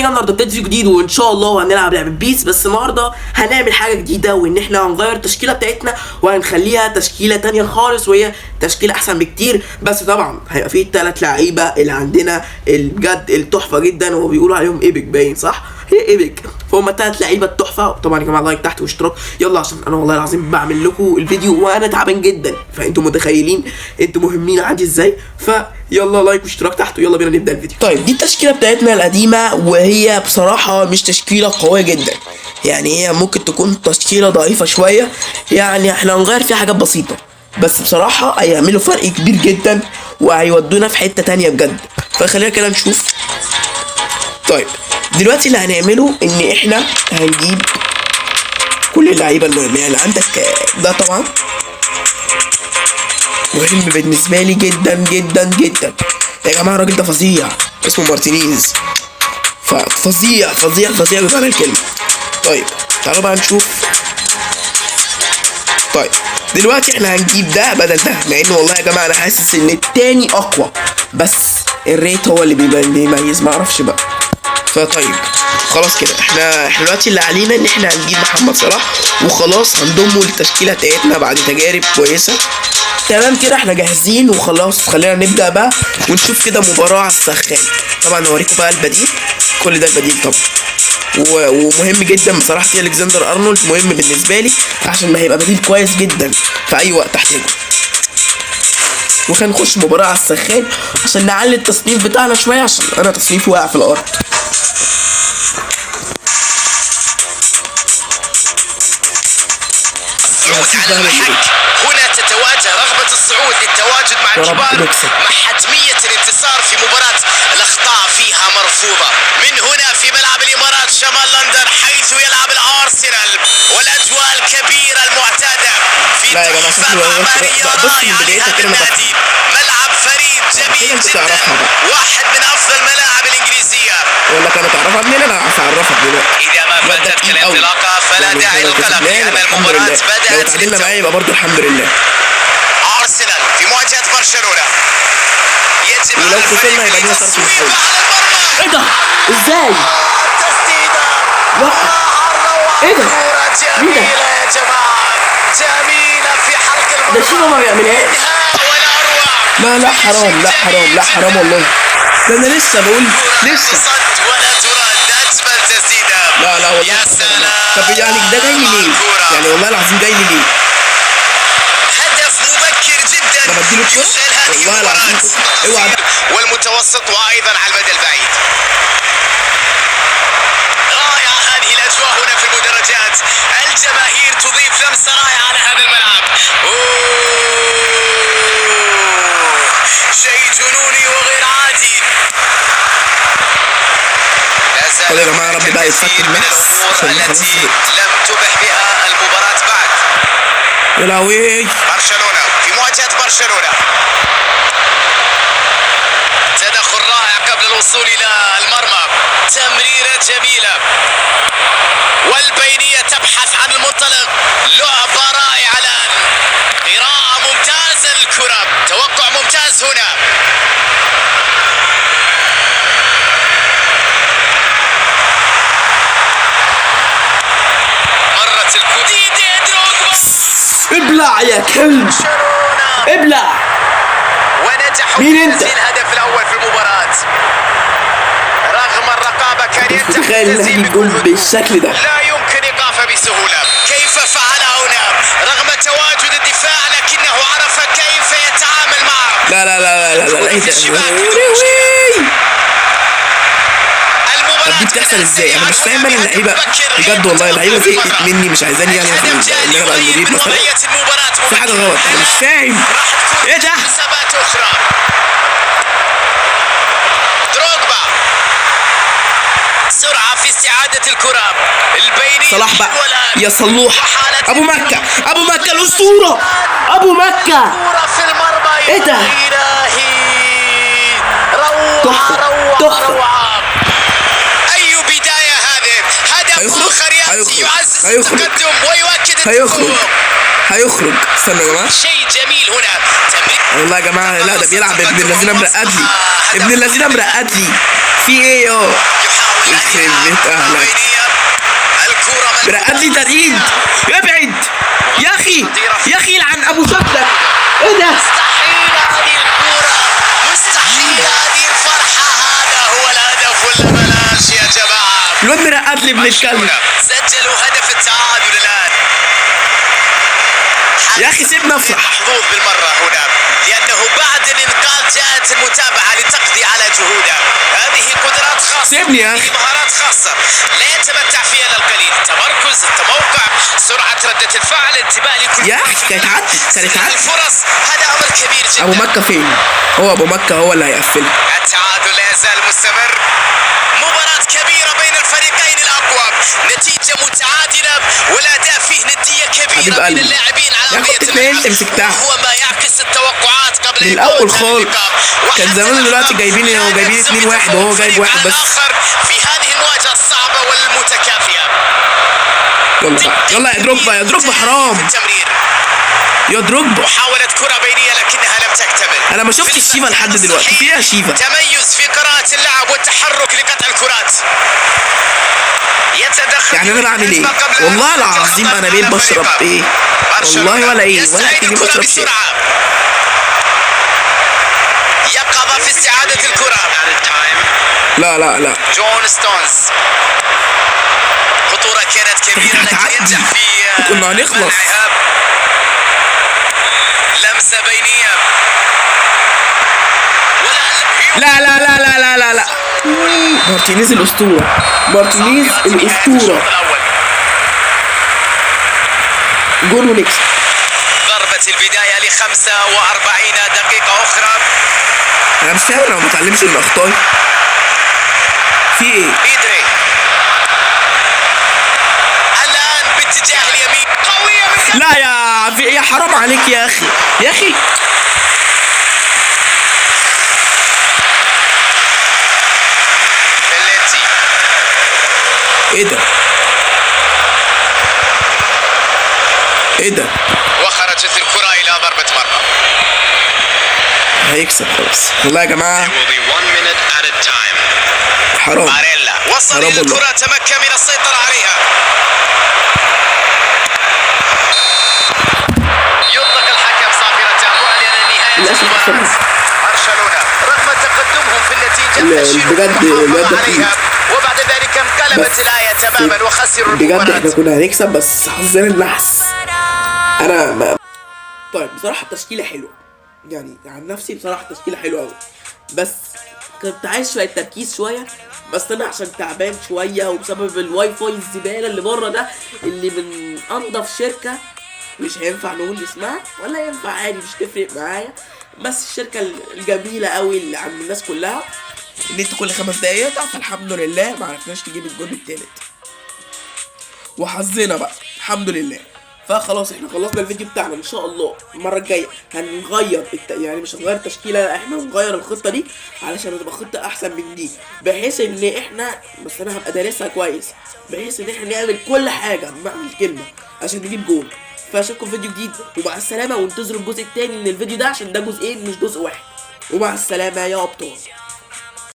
جدا النهارده بدايه فيديو جديد، وان شاء الله هنلعب لعبه بيس. بس النهارده هنعمل حاجه جديده، وان احنا هنغير التشكيله بتاعتنا وهنخليها تشكيله تانية خالص، وهي تشكيله احسن بكتير. بس طبعا هيبقى فيه الثلاث لعيبه اللي عندنا بجد التحفه جدا، وهو بيقولوا عليهم ايبك، باين صح؟ هي ايبك، فهم الثلاث لعيبه التحفه. طبعا يا جماعه لايك تحت واشتراك يلا، عشان انا والله العظيم بعمل لكم الفيديو وانا تعبان جدا، فانتوا متخيلين انتوا مهمين عندي ازاي. فيلا لايك واشتراك تحت ويلا بينا نبدا الفيديو. طيب دي التشكيله بتاعتنا القديمه، وهي بصراحه مش تشكيله قويه جدا، يعني هي ممكن تكون تشكيله ضعيفه شويه، يعني احنا هنغير فيها حاجات بسيطه، بس بصراحه هيعملوا فرق كبير جدا وهيودونا في حته تانية بجد. فخلينا كده نشوف. طيب دلوقتي اللي هنعمله ان احنا هنجيب كل اللعيبه المهمه، يعني عندك ده طبعا مهم بالنسبه لي جدا جدا جدا يا جماعه. الراجل ده فظيع، اسمه مارتينيز، ففظيع فظيع فظيع بمعنى الكلمه. طيب تعالوا بقى نشوف. طيب دلوقتي احنا هنجيب ده بدل ده، مع انه والله يا جماعه انا حاسس ان التاني اقوى، بس الريت هو اللي بيميز، معرفش بقى. فطيب خلاص كده احنا دلوقتي اللي علينا ان احنا هنجيب محمد صلاح وخلاص، هنضمه للتشكيله بتاعتنا بعد تجارب كويسه. تمام كده احنا جاهزين وخلاص. خلينا نبدا بقى ونشوف كده مباراه على السخان. طبعا هوريكم بقى البديل، كل ده البديل طبعا، ومهم جدا بصراحه. في الكسندر ارنولد مهم بالنسبه لي عشان ما هيبقى بديل كويس جدا في اي وقت احتاجه. وهنخش مباراه على السخان عشان نعلي التصنيف بتاعنا شويه، عشان انا تصنيفي واقع في الارض. هنا تتواجه رغبة الصعود للتواجد مع الكبار مع حتمية الانتصار في مباراة الأخطاء فيها مرفوضة. من هنا في ملعب الإمارات شمال لندن، حيث يلعب الأرسنال، والأجواء الكبيرة المعتادة في تحفة معمارية رائعة لهذا النادي. ملعب فريد جميل جدا، واحد من أفضل الملاعب الإنجليزية. ولا كانت تعرفها منين؟ أنا هعرفك دلوقتي. إذا ما فاتتك الانطلاقة فلا داعي للقلق، لأن المباراة بدأت. لو تعادلنا معاه يبقى برضه الحمد لله. أرسنال في مواجهة برشلونة، يجب ولو خسرنا يبقى لينا صرف محول. ايه ده؟ ازاي؟ لا ايه ده؟ مين ده؟ يا جماعة جميلة في حلق ده شنو ما بيعملهاش؟ لا حرام، لا حرام، لا حرام والله. ده انا لسه بقول لسه. ولا ترد، أجمل تسديدة. لا والله. يا سلام. طب يعني ده جاي لي ليه؟ يعني والله العظيم جاي لي ليه؟ هدف مبكر جدا. انا بديله الكورة والله العظيم. اوعى والمتوسط وايضا على المدى البعيد. رائعة هذه الاجواء هنا في المدرجات، الجماهير تضيف لمسة رائعة على هذا الملعب. شيء جنوني وغير عادي. يا جماعة ربي بقى يتفك النفس التي لم تبح بها المباراة بعد. يا لهوي. برشلونة في مواجهة برشلونة، تدخل رائع قبل الوصول إلى المرمى، تمريرة جميلة والبينية تبحث عن المنطلق. لعبة رائعة الآن، قراءة ممتازة للكرة، توقع ممتاز هنا. مرت الكوديدي دروجبا، ابلع يا كلب، ابلع. ونجحوا مين انت؟ في الهدف الاول في المباراة رغم الرقابة. كان تخيل ان احنا نقول بالشكل ده، لا يمكن ايقافه بسهولة. كيف فعل هنا رغم تواجد الدفاع، لكنه عرف كيف يتعامل معه. لا ايه ده؟ دي بتحصل ازاي؟ انا مش فاهم. انا اللعيبه بجد والله اللعيبه زهقت مني، مش عايزاني يعني ان انا ابقى المدير مثلا. في حاجه غلط، انا مش فاهم ايه ده. دروجبا سرعة في استعادة الكرة البينية. صلاح بقى يا صلوح، ابو مكة، ابو مكة الاسطورة، ابو مكة. ايه ده؟ تحفة. اي بداية هذه، هدف اخر يأتي يعزز التقدم ويؤكد هيخرج. هيخرج. استنوا يا جماعه. شيء جميل هنا. والله يا جماعه لا ده بيلعب ابن الذين مرقد لي. ابن الذين مرقد لي. في ايه يا يخرب بيت اهلك. مرقد لي ترقيد. ابعد يا اخي يا اخي يلعن ابو شكلك. ايه ده؟ مستحيل هذه الكرة، مستحيل هذه الفرحة. هذا هو الهدف ولا بلاش يا جماعة. الواد مرقد لي ابن الكلب. سجلوا هدف التعادل الآن. يا اخي سيبنا افرح. محظوظ بالمرة هنا لأنه بعد الإنقاذ جاءت المتابعة لتقضي على جهوده. هذه قدرات خاصة. سيبني يا اخي. مهارات خاصة لا يتمتع فيها إلا القليل. تمركز، التموقع، سرعة ردة الفعل، انتباه لكل يا اخي كانت عدت. الفرص. هذا أمر كبير جدا. ابو مكة فين؟ هو ابو مكة هو اللي هيقفلها. التعادل لا يزال مستمر. مباراة كبيرة بين الفريقين الأقوى. نتيجة متعادلة والأداء فيه ندية كبيرة من اللاعبين على أرضية الملعب. هو ما يعكس التوقعات قبل من الأول خالص. كان زمان دلوقتي جايبين 2-1 وهو جايب 1 بس. في هذه المواجهة الصعبة والمتكافئة. يلا يا دروجبا حرام. يا دروجبا. محاولة كرة بينية لكنها لم تكتمل. انا ما شفتش شيفا لحد دلوقتي. فيها شيفا. تميز في قراءة اللعب والتحرك لقطع الكرات. يتدخل. يعني انا بعمل ايه؟ والله العظيم انا بقيت بشرب ايه؟ والله ولا ايه؟ ولا كني بشرب شيء. يقظة في استعادة الكرة. لا جون ستونز. خطورة كانت كبيرة لكن ينجح في كنا هنخلص. لمسة بينية. لا مارتينيز الأسطورة. جول ونكسب. ضربة البداية ل45 دقيقة أخرى. أنا مش فاهم أنا ما بتعلمش من أخطائي. في إيه؟ بيدري الآن باتجاه اليمين. قوية من لا يا حرام عليك يا أخي. ايه ده؟ وخرجت الكرة إلى ضربة مرمى. هيكسب خلاص. والله يا جماعة حرام. باريلا وصل إلى الكرة، تمكن من السيطرة عليها. يطلق الحكم صافرة معلنا نهاية المباراة. برشلونة رغم تقدمهم في النتيجة بجد عليها وبعد ذلك انقلبت الآية تماما وخسروا بجد. المباراة. احنا كنا هنكسب بس حظنا النحس. طيب بصراحة التشكيلة حلوة. يعني عن نفسي بصراحة التشكيلة حلوة أوي. بس كنت عايز شوية تركيز شوية. بس أنا عشان تعبان شوية وبسبب الواي فاي الزبالة اللي بره ده اللي من أنضف شركة مش هينفع نقول اسمها ولا ينفع عادي مش تفرق معايا. بس الشركة الجميلة أوي اللي عند الناس كلها النت كل 5 دقايق يقطع. فالحمد لله معرفناش نجيب الجول التالت وحظنا بقى الحمد لله. فخلاص احنا خلصنا الفيديو بتاعنا. ان شاء الله المره الجايه هنغير يعني مش هنغير التشكيله، لا احنا هنغير الخطه دي علشان تبقى خطه احسن من دي. بحيث ان احنا بس انا هبقى دارسها كويس بحيث ان احنا نعمل كل حاجه بمعنى الكلمه عشان نجيب جول. فاشوفكم في فيديو جديد ومع السلامه. وانتظروا الجزء الثاني من الفيديو ده عشان ده جزئين مش جزء واحد. ومع السلامه يا ابطال.